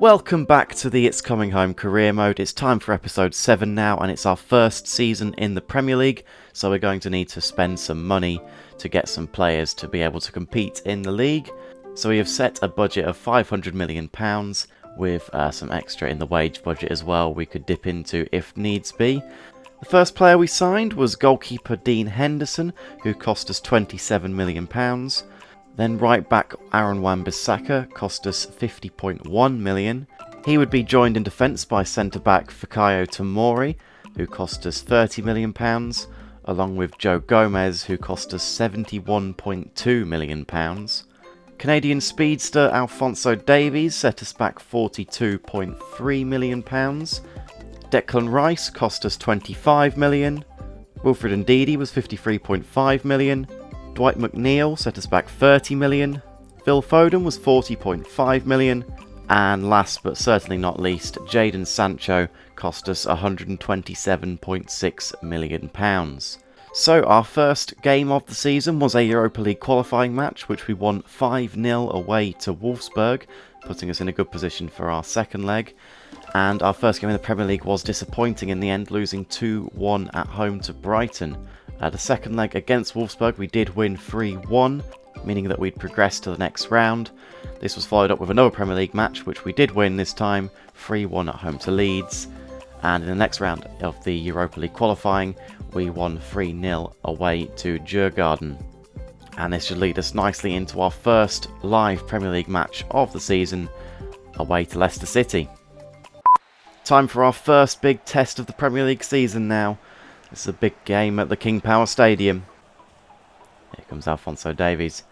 Welcome back to the It's Coming Home career mode. It's time for episode 7 now, and it's our first season in the Premier League, so we're going to need to spend some money to get some players to be able to compete in the league. So we have set a budget of £500 million with some extra in the wage budget as well we could dip into if needs be. The first player we signed was goalkeeper Dean Henderson, who cost us £27 million. Then right back Aaron Wan-Bissaka cost us £50.1 million. He would be joined in defence by centre back Fikayo Tomori, who cost us £30 million, along with Joe Gomez, who cost us £71.2 million. Canadian speedster Alphonso Davies set us back £42.3 million. Declan Rice cost us £25 million. Wilfred Ndidi was £53.5 million. Dwight McNeil set us back £30 million. Phil Foden was £40.5 million. And last but certainly not least, Jadon Sancho cost us £127.6 million. So our first game of the season was a Europa League qualifying match, which we won 5-0 away to Wolfsburg, putting us in a good position for our second leg. And our first game in the Premier League was disappointing in the end, losing 2-1 at home to Brighton. The second leg against Wolfsburg we did win 3-1, meaning that we'd progressed to the next round. This was followed up with another Premier League match, which we did win this time, 3-1 at home to Leeds. And in the next round of the Europa League qualifying, we won 3-0 away to Djurgården. And this should lead us nicely into our first live Premier League match of the season, away to Leicester City. Time for our first big test of the Premier League season now. This is a big game at the King Power Stadium. Here comes Alphonso Davies.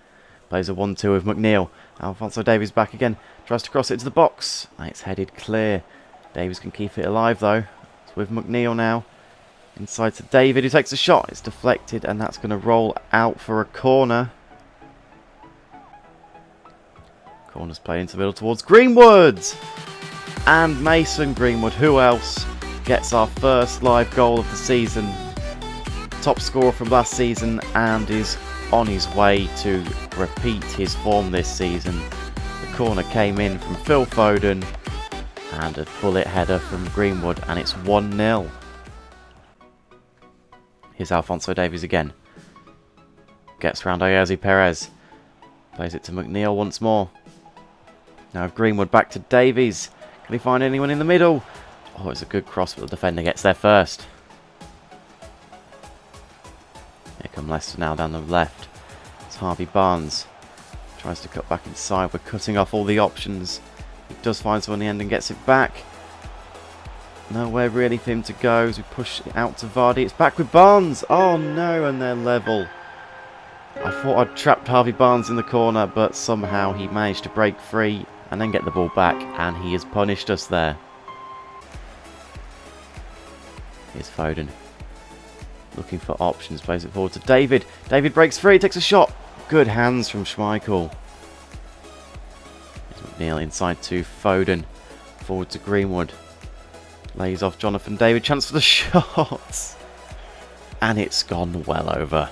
Plays a 1-2 with McNeil. Alphonso Davies back again. Tries to cross it to the box. It's headed clear. Davies can keep it alive though. It's with McNeil now. Inside to David, who takes a shot. It's deflected and that's going to roll out for a corner. Corner's played into the middle towards Greenwood. And Mason Greenwood, who else, gets our first live goal of the season. Top scorer from last season and is on his way to repeat his form this season. The corner came in from Phil Foden and a bullet header from Greenwood, and it's 1-0. Here's Alphonso Davies again. Gets round Ayazi Perez. Plays it to McNeil once more. Now Greenwood back to Davies. Can he find anyone in the middle? Oh, it's a good cross, but the defender gets there first. Here come Leicester now down the left. It's Harvey Barnes. Tries to cut back inside. We're cutting off all the options. He does find someone in the end and gets it back. Nowhere really for him to go as we push it out to Vardy. It's back with Barnes. Oh no, and they're level. I thought I'd trapped Harvey Barnes in the corner, but somehow he managed to break free and then get the ball back, and he has punished us there. Here's Foden. Looking for options. Plays it forward to David. David breaks free. Takes a shot. Good hands from Schmeichel. Here's McNeil inside to Foden. Forward to Greenwood. Lays off Jonathan David. Chance for the shot. And it's gone well over.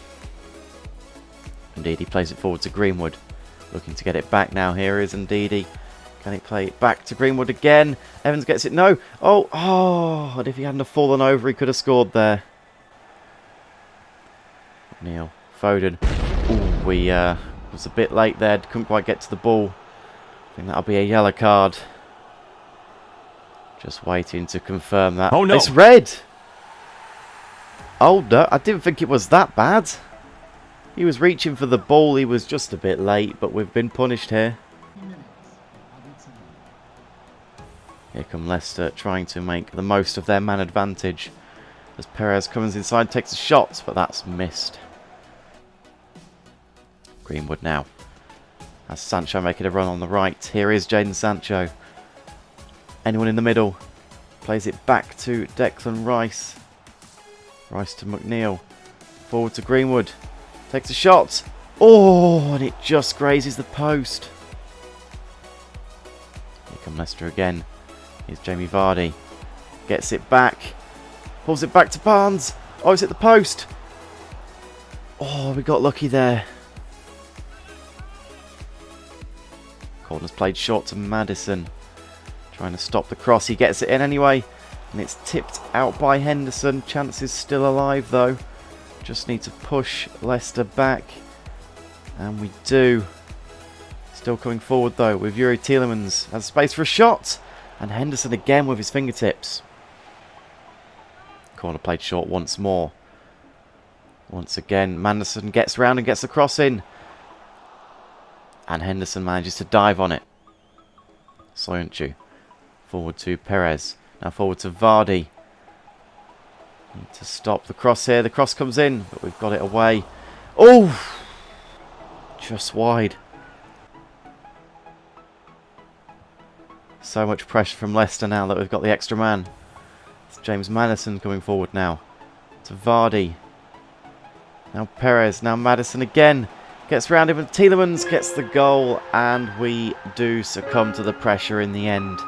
Indeed, he plays it forward to Greenwood. Looking to get it back now. Here is Ndidi. Can he play it back to Greenwood again? Evans gets it. No. Oh, and if he hadn't have fallen over, he could have scored there. Neil Foden. Ooh, we was a bit late there. Couldn't quite get to the ball. I think that'll be a yellow card. Just waiting to confirm that. Oh no! It's red. Oh no! I didn't think it was that bad. He was reaching for the ball. He was just a bit late, but we've been punished here. Here come Leicester trying to make the most of their man advantage. As Perez comes inside, takes a shot, but that's missed. Greenwood now. As Sancho making a run on the right. Here is Jadon Sancho. Anyone in the middle? Plays it back to Declan Rice. Rice to McNeil. Forward to Greenwood. Takes a shot. Oh, and it just grazes the post. Here come Leicester again. Here's Jamie Vardy. Gets it back. Pulls it back to Barnes. Oh, it's at the post. Oh, we got lucky there. Corner's played short to Maddison. Trying to stop the cross. He gets it in anyway. And it's tipped out by Henderson. Chances still alive though. Just need to push Leicester back. And we do. Still coming forward though with Yuri Tielemans. Has space for a shot. And Henderson again with his fingertips. Corner played short once more. Once again, Manderson gets round and gets the cross in. And Henderson manages to dive on it. Soyuncu. Forward to Perez. Now forward to Vardy. Need to stop the cross here. The cross comes in, but we've got it away. Oh! Just wide. So much pressure from Leicester now that we've got the extra man. It's James Maddison coming forward now. To Vardy. Now Perez. Now Maddison again. Gets round him and Tielemans gets the goal. And we do succumb to the pressure in the end.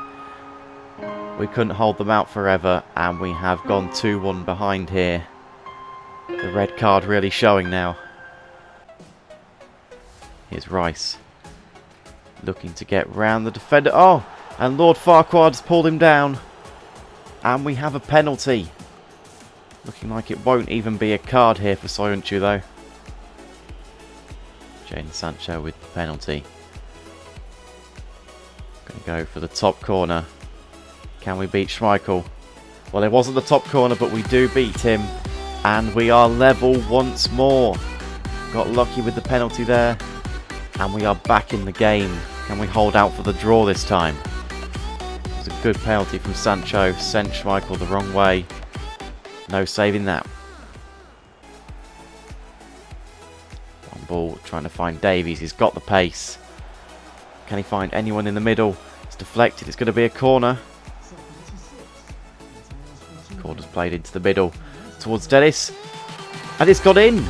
We couldn't hold them out forever. And we have gone 2-1 behind here. The red card really showing now. Here's Rice. Looking to get round the defender. Oh! And Lord Farquhar's pulled him down. And we have a penalty. Looking like it won't even be a card here for Soyuncu though. Jadon Sancho with the penalty. Going to go for the top corner. Can we beat Schmeichel? Well, it wasn't the top corner, but we do beat him. And we are level once more. Got lucky with the penalty there. And we are back in the game. Can we hold out for the draw this time? It was a good penalty from Sancho. Sent Schmeichel the wrong way. No saving that. One ball trying to find Davies. He's got the pace. Can he find anyone in the middle? It's deflected. It's going to be a corner. Corner's played into the middle towards Dennis. And it's got in.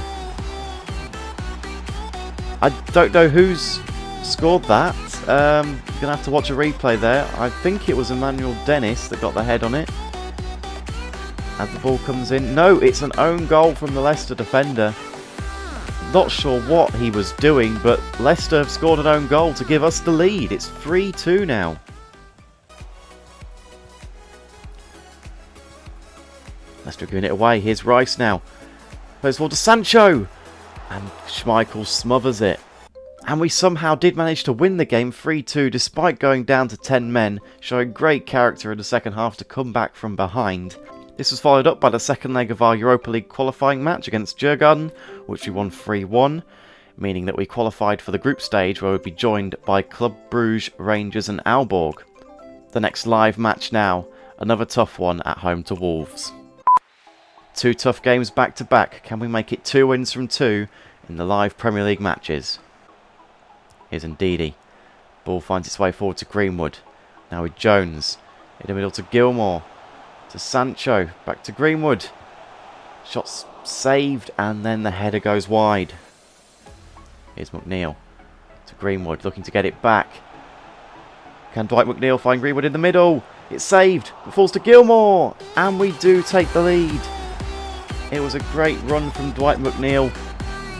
I don't know who's scored that. You're going to have to watch a replay there. I think it was Emmanuel Dennis that got the head on it. As the ball comes in. No, it's an own goal from the Leicester defender. Not sure what he was doing, but Leicester have scored an own goal to give us the lead. It's 3-2 now. Leicester giving it away. Here's Rice now. Plays forward to Sancho. And Schmeichel smothers it. And we somehow did manage to win the game 3-2 despite going down to 10 men, showing great character in the second half to come back from behind. This was followed up by the second leg of our Europa League qualifying match against Djurgården, which we won 3-1, meaning that we qualified for the group stage where we'd be joined by Club Brugge, Rangers and Aalborg. The next live match now, another tough one at home to Wolves. 2 tough games back to back. Can we make it 2 wins from 2 in the live Premier League matches? Here's Ndidi. Ball finds its way forward to Greenwood. Now with Jones. In the middle to GILMOUR. To Sancho. Back to Greenwood. Shots saved and then the header goes wide. Here's McNeil. To Greenwood. Looking to get it back. Can Dwight McNeil find Greenwood in the middle? It's saved. It falls to GILMOUR. And we do take the lead. It was a great run from Dwight McNeil.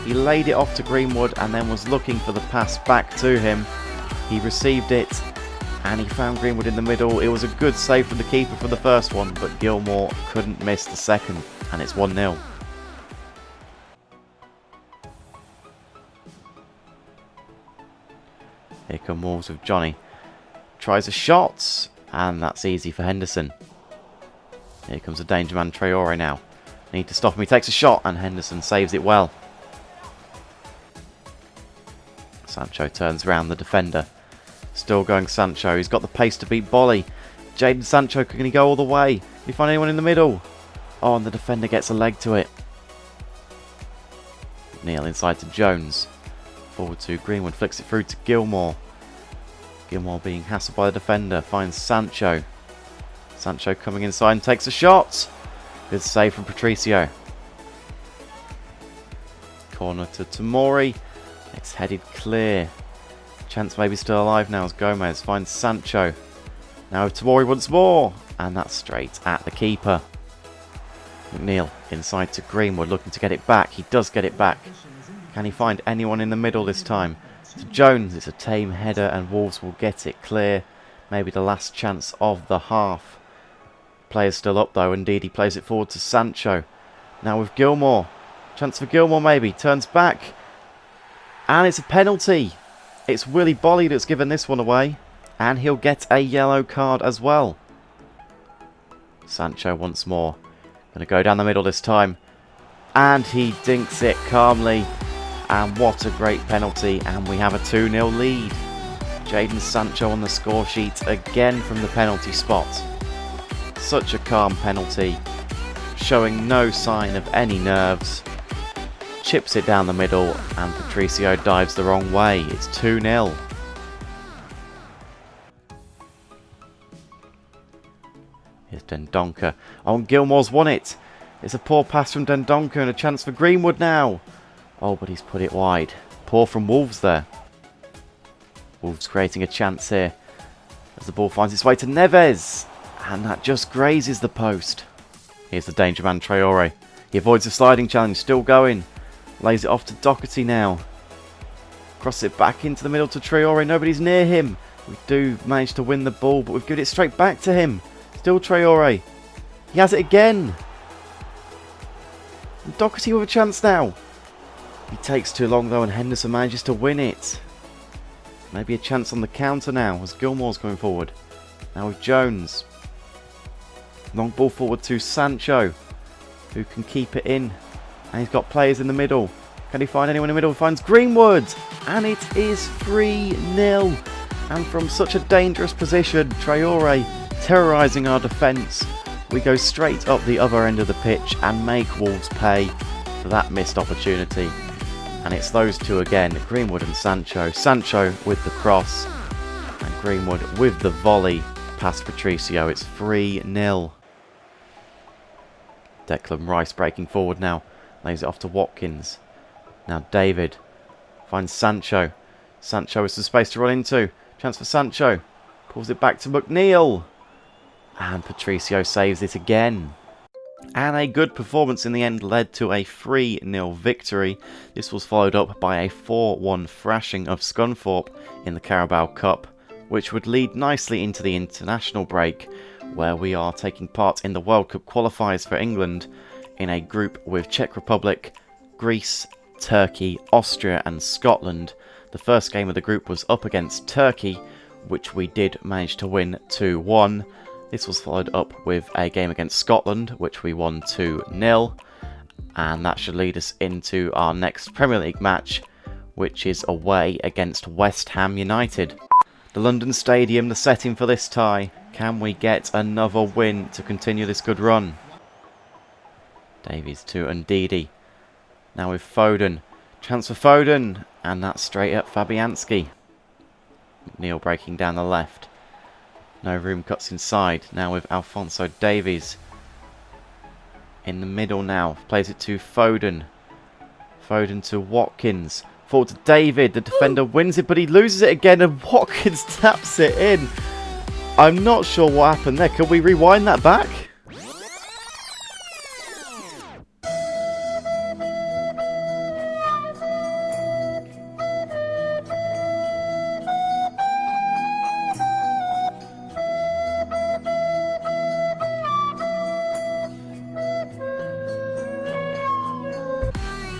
He laid it off to Greenwood and then was looking for the pass back to him. He received it and he found Greenwood in the middle. It was a good save from the keeper for the first one, but GILMOUR couldn't miss the second, and it's 1-0. Here come Wolves with Johnny. Tries a shot, and that's easy for Henderson. Here comes the danger man Traore now. Need to stop him. He takes a shot, and Henderson saves it well. Sancho turns around the defender. Still going Sancho. He's got the pace to beat Bolly. Jadon Sancho, can he go all the way? Can he find anyone in the middle? Oh, and the defender gets a leg to it. Neil inside to Jones. Forward to Greenwood. Flicks it through to GILMOUR. GILMOUR being hassled by the defender. Finds Sancho. Sancho coming inside and takes a shot. Good save from Patricio. Corner to Tomori. It's headed clear. Chance maybe still alive now as Gomez finds Sancho. Now Tomori once more. And that's straight at the keeper. McNeil inside to Greenwood looking to get it back. He does get it back. Can he find anyone in the middle this time? To Jones. It's a tame header and Wolves will get it clear. Maybe the last chance of the half. Player's still up though. Indeed, he plays it forward to Sancho. Now with GILMOUR. Chance for GILMOUR maybe. Turns back. And it's a penalty. It's Willy Bolly that's given this one away. And he'll get a yellow card as well. Sancho once more. Going to go down the middle this time. And he dinks it calmly. And what a great penalty. And we have a 2-0 lead. Jadon Sancho on the score sheet again from the penalty spot. Such a calm penalty. Showing no sign of any nerves. Chips it down the middle. And Patricio dives the wrong way. It's 2-0. Here's Dendoncker. Oh, and GILMOUR's won it. It's a poor pass from Dendoncker and a chance for GREENWOOD now. Oh, but he's put it wide. Poor from Wolves there. Wolves creating a chance here. As the ball finds its way to Neves. And that just grazes the post. Here's the danger man, Traore. He avoids the sliding challenge. Still going. Lays it off to Doherty now. Crosses it back into the middle to Traore. Nobody's near him. We do manage to win the ball, but we've given it straight back to him. Still Traore. He has it again. And Doherty with a chance now. He takes too long though and Henderson manages to win it. Maybe a chance on the counter now as GILMOUR's going forward. Now with Jones. Long ball forward to Sancho. Who can keep it in. And he's got players in the middle. Can he find anyone in the middle? He finds GREENWOOD. And it is 3-0. And from such a dangerous position, Traore terrorising our defence. We go straight up the other end of the pitch and make Wolves pay for that missed opportunity. And it's those two again, GREENWOOD and Sancho. Sancho with the cross and GREENWOOD with the volley past Patricio. It's 3-0. Declan Rice breaking forward now. Lays it off to Watkins. Now David finds Sancho. Sancho is the space to run into. Chance for Sancho. Pulls it back to McNeil. And Patricio saves it again. And a good performance in the end led to a 3-0 victory. This was followed up by a 4-1 thrashing of Scunthorpe in the Carabao Cup, which would lead nicely into the international break, where we are taking part in the World Cup qualifiers for England in a group with Czech Republic, Greece, Turkey, Austria and Scotland. The first game of the group was up against Turkey, which we did manage to win 2-1. This was followed up with a game against Scotland, which we won 2-0. And that should lead us into our next Premier League match, which is away against West Ham United. The London Stadium, the setting for this tie. Can we get another win to continue this good run? Davies to Ndidi. Now with Foden. Chance for Foden. And that's straight at Fabianski. McNeil breaking down the left. No room, cuts inside. Now with Alphonso Davies. In the middle now. Plays it to Foden. Foden to Watkins. Forward to David. The defender wins it, but he loses it again. And Watkins taps it in. I'm not sure what happened there. Can we rewind that back?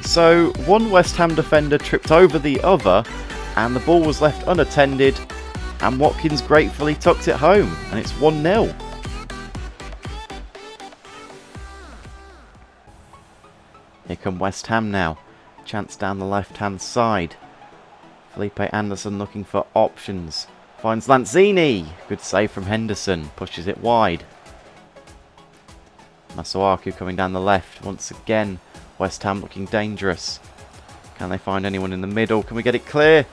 So, one West Ham defender tripped over the other, and the ball was left unattended, and Watkins gratefully tucked it home, and it's 1-0. Here come West Ham now. Chance down the left-hand side. Felipe Anderson looking for options. Finds Lanzini. Good save from Henderson. Pushes it wide. Masuaku coming down the left once again. West Ham looking dangerous. Can they find anyone in the middle? Can we get it clear?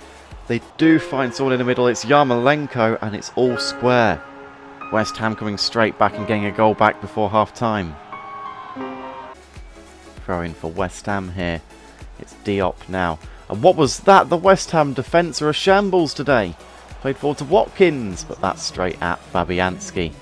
They do find someone in the middle. It's Yarmolenko and it's all square. West Ham coming straight back and getting a goal back before half time. Throw in for West Ham here. It's Diop now. And what was that? The West Ham defence are a shambles today. Played forward to Watkins, but that's straight at Fabianski.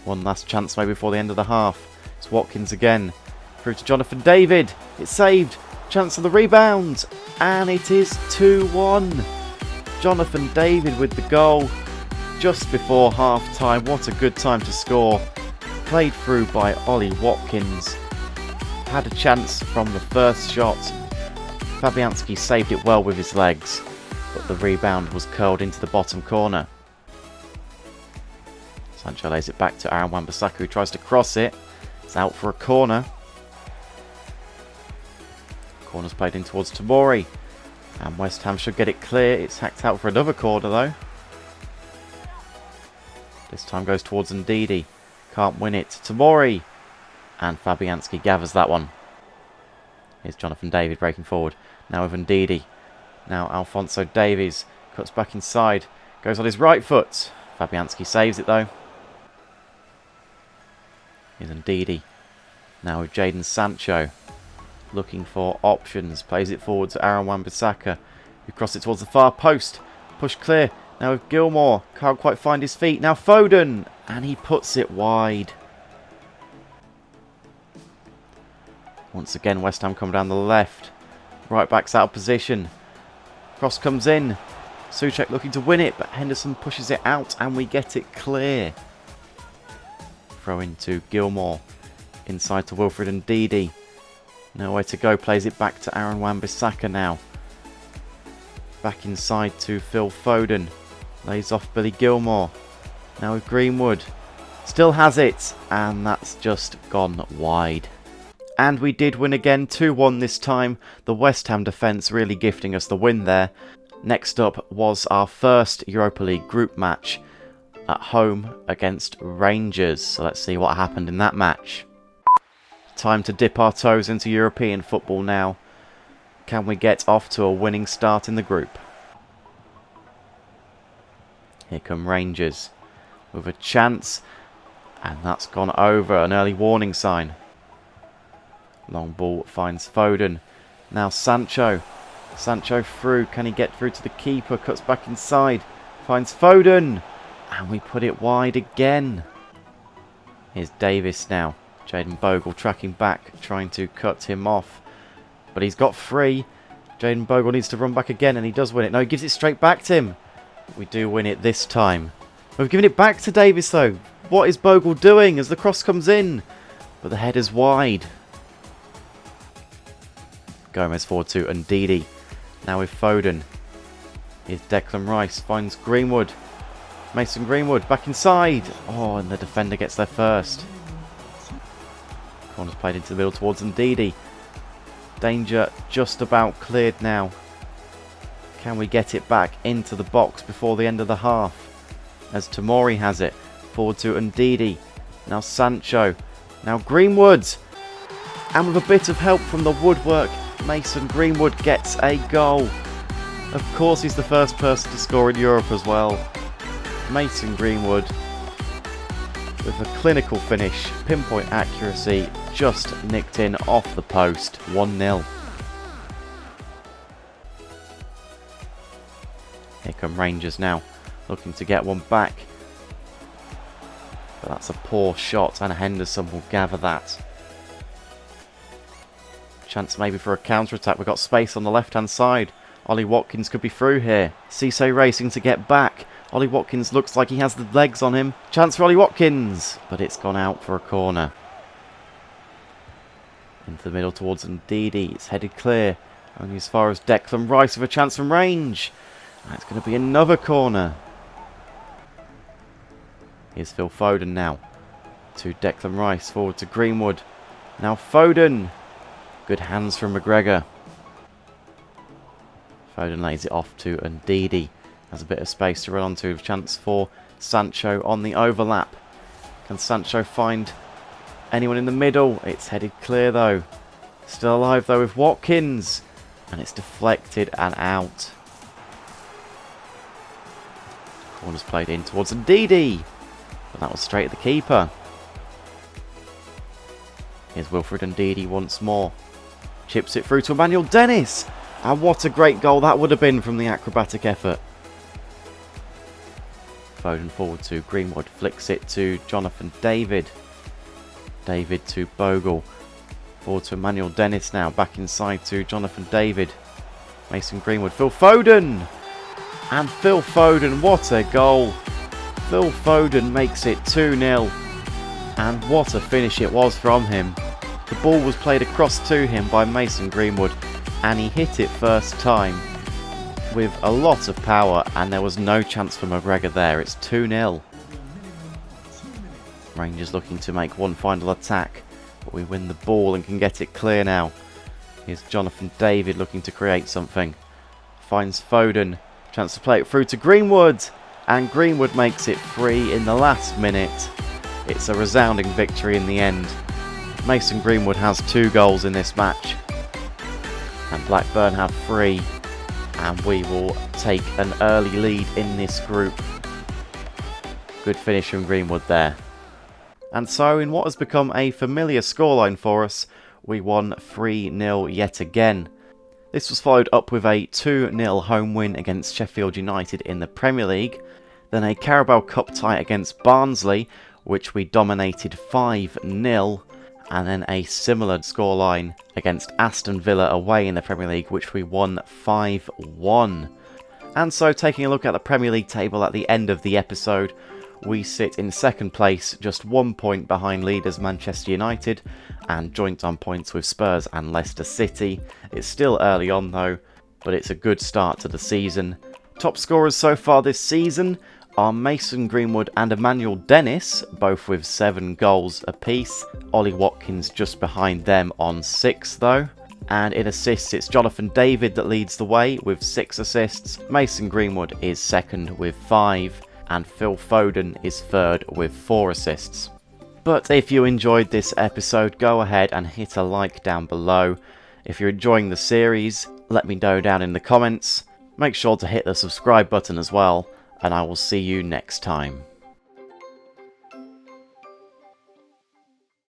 One last chance maybe before the end of the half. It's Watkins again. Through to Jonathan David. It's saved. Chance of the rebound. And it is 2-1. Jonathan David with the goal just before half time. What a good time to score. Played through by Ollie Watkins. Had a chance from the first shot. Fabianski saved it well with his legs, but the rebound was curled into the bottom corner. Sancho lays it back to Aaron Wan-Bissaka, who tries to cross it. It's out for a corner. Corner's played in towards Tomori. And West Ham should get it clear. It's hacked out for another corner though. This time goes towards Ndidi. Can't win it. Tomori. And Fabianski gathers that one. Here's Jonathan David breaking forward. Now with Ndidi. Now Alphonso Davies cuts back inside. Goes on his right foot. Fabianski saves it though. Here's Ndidi. Now with Jadon Sancho. Looking for options. Plays it forward to Aaron Wan-Bissaka, who crosses it towards the far post. Push clear. Now with GILMOUR. Can't quite find his feet. Now FODEN. And he puts it wide. Once again, West Ham come down the left. Right back's out of position. Cross comes in. Souček looking to win it, but Henderson pushes it out and we get it clear. Throw into GILMOUR. Inside to Wilfred Ndidi. Nowhere to go. Plays it back to Aaron Wan-Bissaka now. Back inside to Phil Foden. Lays off Billy GILMOUR. Now with Greenwood. Still has it. And that's just gone wide. And we did win again. 2-1 this time. The West Ham defence really gifting us the win there. Next up was our first Europa League group match at home against Rangers. So let's see what happened in that match. Time to dip our toes into European football now. Can we get off to a winning start in the group? Here come Rangers with a chance. And that's gone over. An early warning sign. Long ball finds Foden. Now Sancho. Sancho through. Can he get through to the keeper? Cuts back inside. Finds Foden. And we put it wide again. Here's Davis now. Jayden Bogle tracking back. Trying to cut him off. But he's got free. Jayden Bogle needs to run back again. And he does win it. No, he gives it straight back to him. We do win it this time. We've given it back to Davis though. What is Bogle doing as the cross comes in? But the header's wide. Gomez forward to Ndidi. Now with Foden. Here's Declan Rice. Finds Greenwood. Mason Greenwood back inside. Oh, and the defender gets there first. Corner's played into the middle towards Ndidi. Danger just about cleared now. Can we get it back into the box before the end of the half? As Tomori has it. Forward to Ndidi. Now Sancho. Now Greenwood. And with a bit of help from the woodwork, Mason Greenwood gets a goal. Of course he's the first person to score in Europe as well. Mason Greenwood with a clinical finish, pinpoint accuracy, just nicked in off the post, 1-0. Here come Rangers now, looking to get one back. But that's a poor shot and Henderson will gather that. Chance maybe for a counter-attack. We've got space on the left-hand side. Ollie Watkins could be through here. Cisse racing to get back. Ollie Watkins looks like he has the legs on him. Chance for Ollie Watkins. But it's gone out for a corner. Into the middle towards Ndidi. It's headed clear. Only as far as Declan Rice with a chance from range. And it's going to be another corner. Here's Phil Foden now. To Declan Rice. Forward to Greenwood. Now Foden. Good hands from McGregor. Foden lays it off to Ndidi. Has a bit of space to run onto. Chance for Sancho on the overlap. Can Sancho find anyone in the middle? It's headed clear though. Still alive though with Watkins. And it's deflected and out. Corner's played in towards Ndidi. But that was straight at the keeper. Here's Wilfred Ndidi once more. Chips it through to Emmanuel Dennis. And what a great goal that would have been from the acrobatic effort. Foden forward to Greenwood. Flicks it to Jonathan David. David to Bogle. Forward to Emmanuel Dennis now. Back inside to Jonathan David. Mason Greenwood. Phil Foden. And Phil Foden, what a goal! Phil Foden makes it 2-0. And what a finish it was from him. The ball was played across to him by Mason Greenwood, and he hit it first time with a lot of power, and there was no chance for McGregor there. It's 2-0. Rangers looking to make one final attack, but we win the ball and can get it clear now. Here's Jonathan David looking to create something. Finds Foden. Chance to play it through to Greenwood. And Greenwood makes it 3 in the last minute. It's a resounding victory in the end. Mason Greenwood has 2 goals in this match. And Blackburn have 3. And we will take an early lead in this group. Good finish from Greenwood there. And so, in what has become a familiar scoreline for us, we won 3-0 yet again. This was followed up with a 2-0 home win against Sheffield United in the Premier League, then a Carabao Cup tie against Barnsley, which we dominated 5-0, and then a similar scoreline against Aston Villa away in the Premier League, which we won 5-1. And so, taking a look at the Premier League table at the end of the episode, we sit in second place, just 1 point behind leaders Manchester United, and joint on points with Spurs and Leicester City. It's still early on though, but it's a good start to the season. Top scorers so far this season are Mason Greenwood and Emmanuel Dennis, both with 7 goals apiece. Ollie Watkins just behind them on 6 though. And in assists, it's Jonathan David that leads the way with 6 assists. Mason Greenwood is second with 5. And Phil Foden is third with 4 assists. But if you enjoyed this episode, go ahead and hit a like down below. If you're enjoying the series, let me know down in the comments. Make sure to hit the subscribe button as well, and I will see you next time.